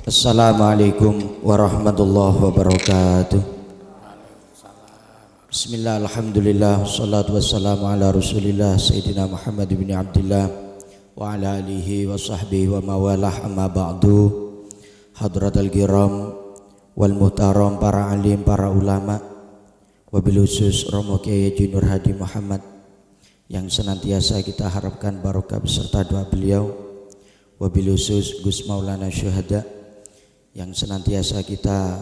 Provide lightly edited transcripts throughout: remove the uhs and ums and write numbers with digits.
Assalamualaikum warahmatullahi wabarakatuh. Bismillah, alhamdulillah, salatu wassalamu ala rasulillah Sayyidina Muhammad bin Abdillah wa ala alihi wa sahbihi wa mawalah, amma ba'du. Hadratal kiram wal muhtaram, para alim, para ulama, wabil khusus Romo Kiai Haji Nur Hadi Muhammad yang senantiasa kita harapkan barokah beserta doa beliau, wabil khusus Gus Maulana Syuhada yang senantiasa kita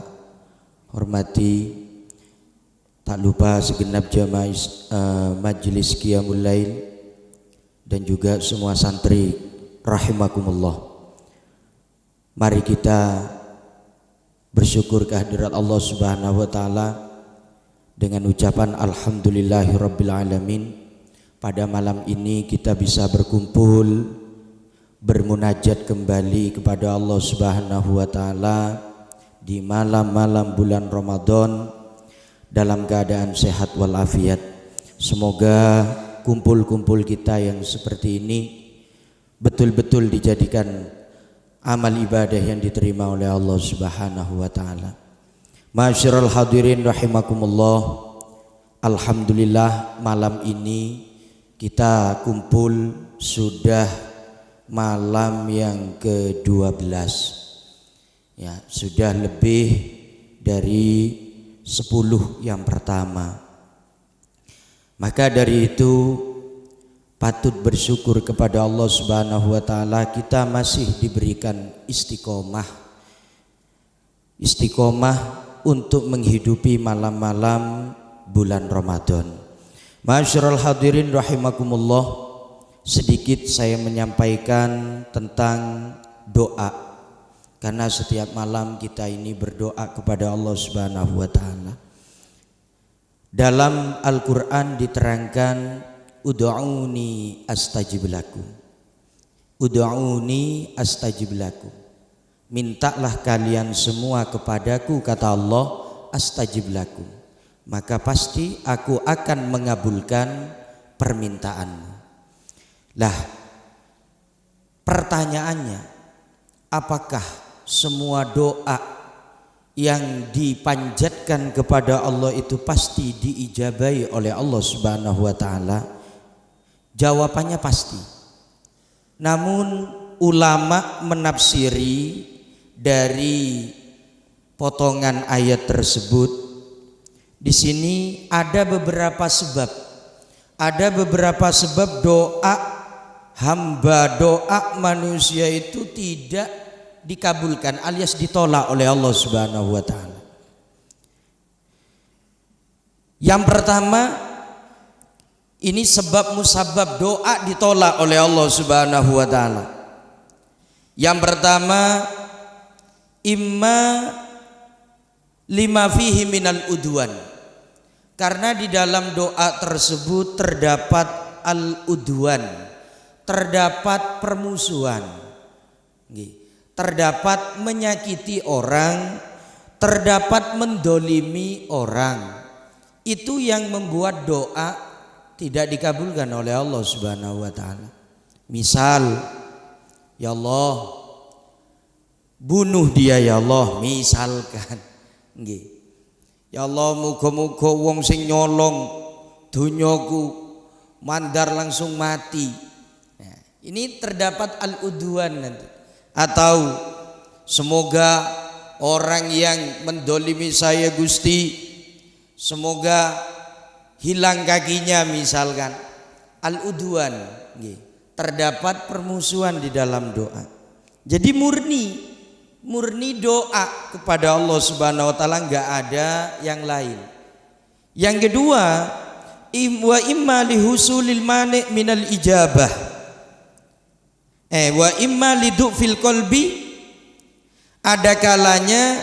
hormati, tak lupa segenap jamaah Majelis Qiyamul Lail dan juga semua santri rahimakumullah. Mari kita bersyukur kehadirat Allah Subhanahu wa taala dengan ucapan alhamdulillahirabbil alamin. Pada malam ini kita bisa berkumpul bermunajat kembali kepada Allah Subhanahu wa taala di malam-malam bulan Ramadan dalam keadaan sehat walafiat. Semoga kumpul-kumpul kita yang seperti ini betul-betul dijadikan amal ibadah yang diterima oleh Allah Subhanahu wa taala. Ma'asyiral hadirin rahimakumullah. Alhamdulillah, malam ini kita kumpul sudah malam yang ke-12, ya, sudah lebih dari 10 yang pertama. Maka dari itu patut bersyukur kepada Allah Subhanahu wa taala, kita masih diberikan istiqomah untuk menghidupi malam-malam bulan Ramadan. Ma'asyiral hadirin rahimakumullah. Sedikit saya menyampaikan tentang doa, karena setiap malam kita ini berdoa kepada Allah Subhanahu wa taala. Dalam Al-Qur'an diterangkan, ud'uni astajib lakum. Ud'uni astajib lakum. Mintalah kalian semua kepadaku, kata Allah, astajib lakum, maka pasti aku akan mengabulkan permintaanmu. Lah, pertanyaannya, apakah semua doa yang dipanjatkan kepada Allah itu pasti diijabahi oleh Allah Subhanahu wa taala? Jawabannya pasti. Namun ulama menafsiri dari potongan ayat tersebut, di sini ada beberapa sebab. Ada beberapa sebab doa hamba, doa manusia itu tidak dikabulkan alias ditolak oleh Allah Subhanahu wa taala. Yang pertama, ini sebab musabab doa ditolak oleh Allah Subhanahu wa taala. Yang pertama, imma lima fihi minal udwan, karena di dalam doa tersebut terdapat al-udwan, terdapat permusuhan, terdapat menyakiti orang, terdapat mendolimi orang. Itu yang membuat doa tidak dikabulkan oleh Allah Subhanahu wa taala. Misal, ya Allah, bunuh dia ya Allah, misalkan. Ya Allah, muga-muga wong sing nyolong dunyaku mandar langsung mati. Nah, ini terdapat al-udwan nanti. Atau semoga orang yang mendolimi saya Gusti, semoga hilang kakinya, misalkan. Al-udwan, terdapat permusuhan di dalam doa. Jadi murni doa kepada Allah Subhanahu wa taala, enggak ada yang lain. Yang kedua, wa imma lihusulil mani' minal ijabah. Wa imma lidu'fil qalbi, ada kalanya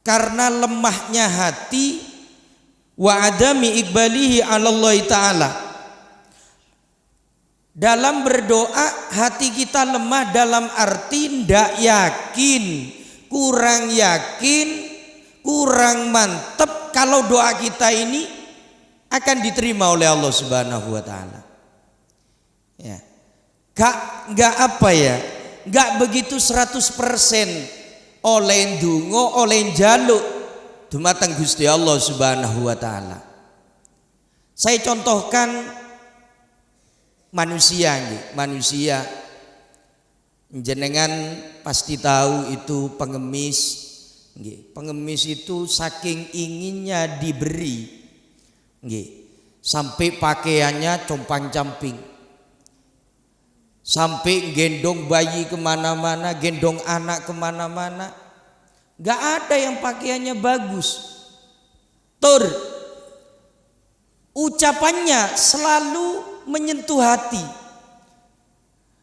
karena lemahnya hati, wa adami iqbalihi 'ala Allah taala. Dalam berdoa hati kita lemah dalam arti ndak yakin, kurang mantep kalau doa kita ini akan diterima oleh Allah Subhanahu wa taala. Ya. Enggak apa ya? nggak begitu 100% oleh ndonga oleh njaluk dumateng Gusti Allah Subhanahu wa taala. Saya contohkan manusia jenengan pasti tahu itu pengemis. Pengemis itu saking inginnya diberi, sampai pakaiannya compang-camping, sampai gendong bayi kemana-mana, gendong anak kemana-mana. Gak ada yang pakaiannya bagus. Ucapannya selalu menyentuh hati.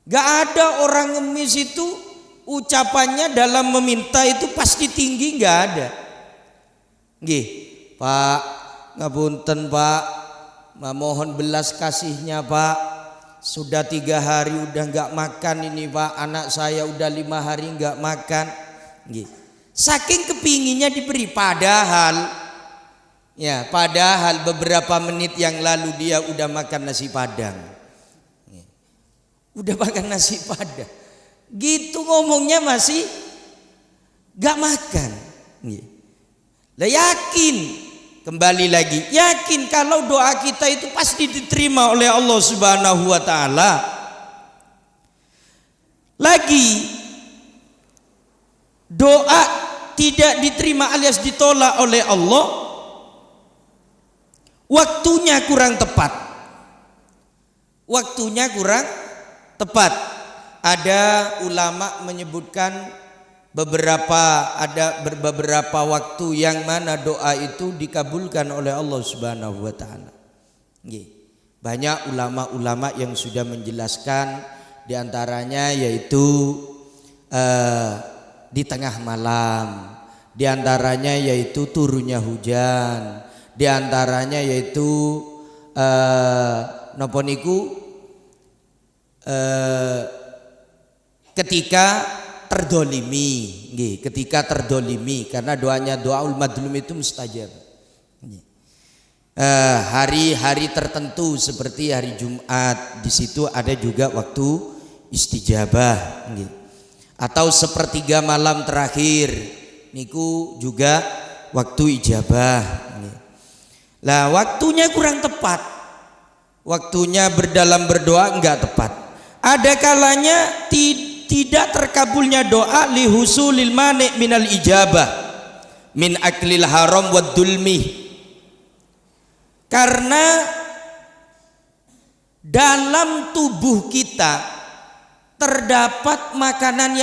Gak ada orang ngemis itu ucapannya dalam meminta itu pasti tinggi, gak ada. Pak, ngapunten Pak, mohon belas kasihnya Pak. Sudah 3 hari udah gak makan ini Pak, anak saya udah 5 hari gak makan. Saking kepinginnya diberi, padahal beberapa menit yang lalu dia udah makan nasi padang. Udah makan nasi padang. Gitu ngomongnya masih gak makan. Lah yakin, kembali lagi, yakin kalau doa kita itu pasti diterima oleh Allah Subhanahu wa taala. Lagi doa tidak diterima alias ditolak oleh Allah, waktunya kurang tepat. Waktunya kurang tepat. Ada ulama menyebutkan beberapa waktu yang mana doa itu dikabulkan oleh Allah Subhanahu wa taala. Banyak ulama-ulama yang sudah menjelaskan, diantaranya yaitu di tengah malam, diantaranya yaitu turunnya hujan, diantaranya yaitu napa niku ketika terdolimi, ketika terdolimi, karena doaul madlum itu mustajab. Hari-hari tertentu seperti hari Jumat, di situ ada juga waktu istijabah. Atau sepertiga malam terakhir, niku juga waktu ijabah. Lah waktunya kurang tepat, waktunya berdalam berdoa enggak tepat. Ada kalanya tidak terkabulnya doa li husulil mani' minal ijabah min aklil haram wad dulmi, karena dalam tubuh kita terdapat makanan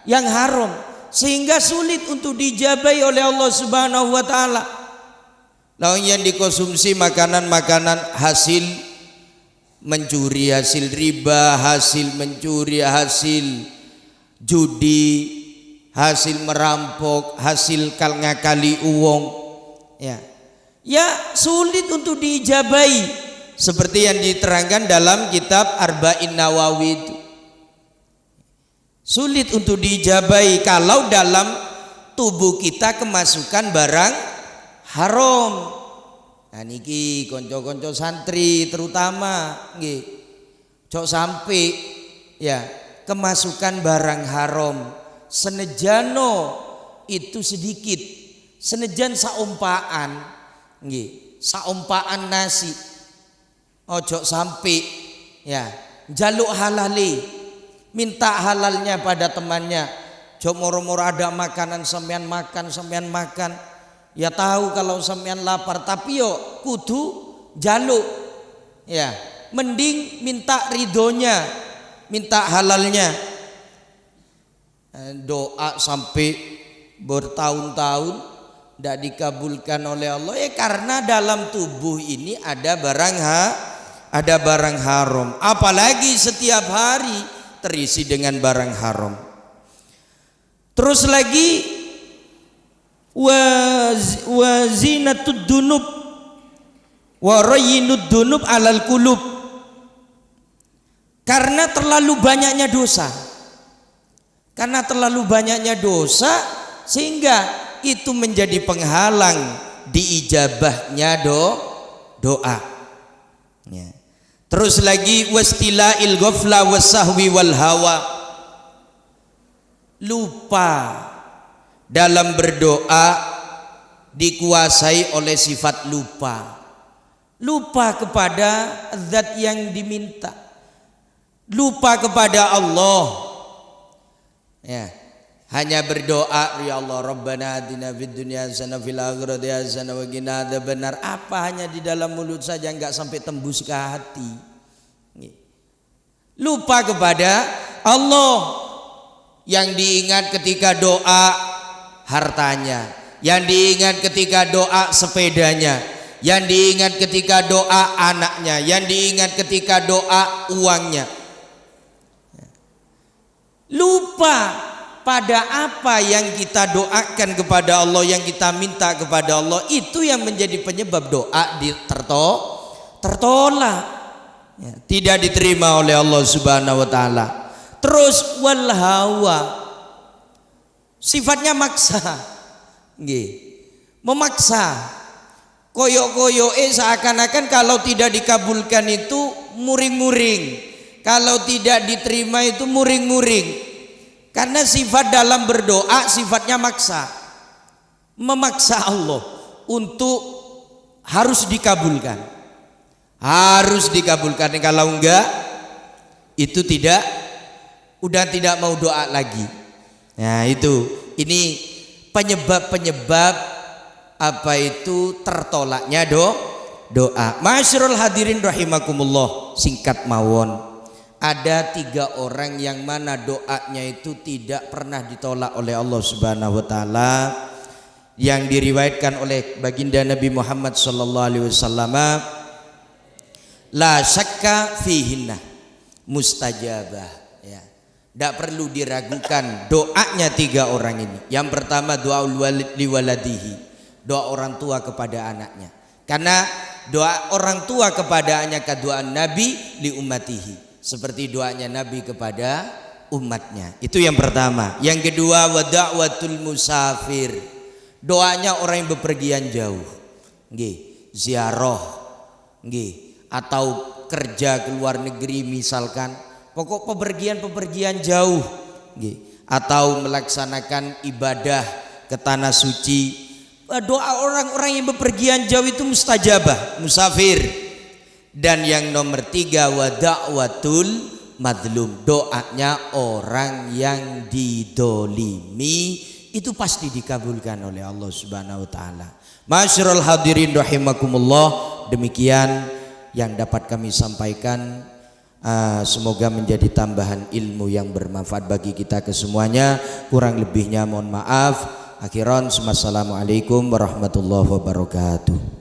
yang haram, sehingga sulit untuk dijabai oleh Allah Subhanahu wa taala. Lawan yang dikonsumsi makanan-makanan hasil mencuri, hasil riba, hasil mencuri, hasil judi, hasil merampok, hasil ngakali uang, ya sulit untuk diijabai, seperti yang diterangkan dalam kitab Arba'in Nawawi itu. Sulit untuk diijabai kalau dalam tubuh kita kemasukan barang haram. Nah niki konco-konco santri terutama nggih, cok sampai kemasukan barang haram senejano itu sedikit, senejan saumpaan nggih, saumpaan nasi, ojo sampai jaluk halali, minta halalnya pada temannya. Cok moro-moro ada makanan sampean makan, ya tahu kalau sampean lapar, tapi yo kudu jaluk, mending minta ridhonya, minta halalnya. Doa sampai bertahun-tahun tidak dikabulkan oleh Allah, karena dalam tubuh ini ada barang haram, apalagi setiap hari terisi dengan barang haram. Terus lagi wa zinatud dunub wa rayyinud dunub alal kulub, karena terlalu banyaknya dosa, sehingga itu menjadi penghalang diijabahnya doa. Terus lagi wastila'il ghafla wasahwi wal hawa. Lupa dalam berdoa dikuasai oleh sifat lupa. Lupa kepada zat yang diminta. Lupa kepada Allah. Ya. Hanya berdoa, ya Allah Rabbana atina fid dunya hasanah fil akhirati hasanah wa qina adzabannar. Apa hanya di dalam mulut saja, enggak sampai tembus ke hati. Lupa kepada Allah. Yang diingat ketika doa hartanya, yang diingat ketika doa sepedanya, yang diingat ketika doa anaknya, yang diingat ketika doa uangnya. Lupa pada apa yang kita doakan kepada Allah, yang kita minta kepada Allah, itu yang menjadi penyebab doa tertolak, ya, tidak diterima oleh Allah Subhanahu wa taala. Terus wal hawa, sifatnya maksa, memaksa, koyok-koyoke seakan-akan kalau tidak dikabulkan itu muring-muring, kalau tidak diterima itu muring-muring. Karena sifat dalam berdoa sifatnya maksa, memaksa Allah untuk harus dikabulkan, harus dikabulkan. Kalau enggak itu udah tidak mau doa lagi. Nah itu, ini penyebab apa itu tertolaknya doa. Ma'asyiral hadirin rahimakumullah, singkat mawon. Ada 3 orang yang mana doanya itu tidak pernah ditolak oleh Allah Subhanahu wa taala, yang diriwayatkan oleh baginda Nabi Muhammad sallallahu alaihi wasallam, la syakka fihinna mustajabah, ya. Tidak perlu diragukan doanya 3 orang ini. Yang pertama doaul walid liwaladihi, doa orang tua kepada anaknya. Karena doa orang tua kepada anaknya doa Nabi li ummatihi, seperti doanya Nabi kepada umatnya. Itu yang pertama. Yang kedua wa da'watul musafir, doanya orang yang bepergian jauh, ziarah, atau kerja ke luar negeri misalkan, pokok pepergian jauh, atau melaksanakan ibadah ke tanah suci. Doa orang-orang yang bepergian jauh itu mustajabah, musafir. Dan yang nomor 3 wa da'watul madlum, doanya orang yang didolimi itu pasti dikabulkan oleh Allah Subhanahu wa taala. Ma'asyiral hadirin rahimakumullah, demikian yang dapat kami sampaikan. Semoga menjadi tambahan ilmu yang bermanfaat bagi kita kesemuanya. Kurang lebihnya mohon maaf. Akhiran, wassalamualaikum warahmatullahi wabarakatuh.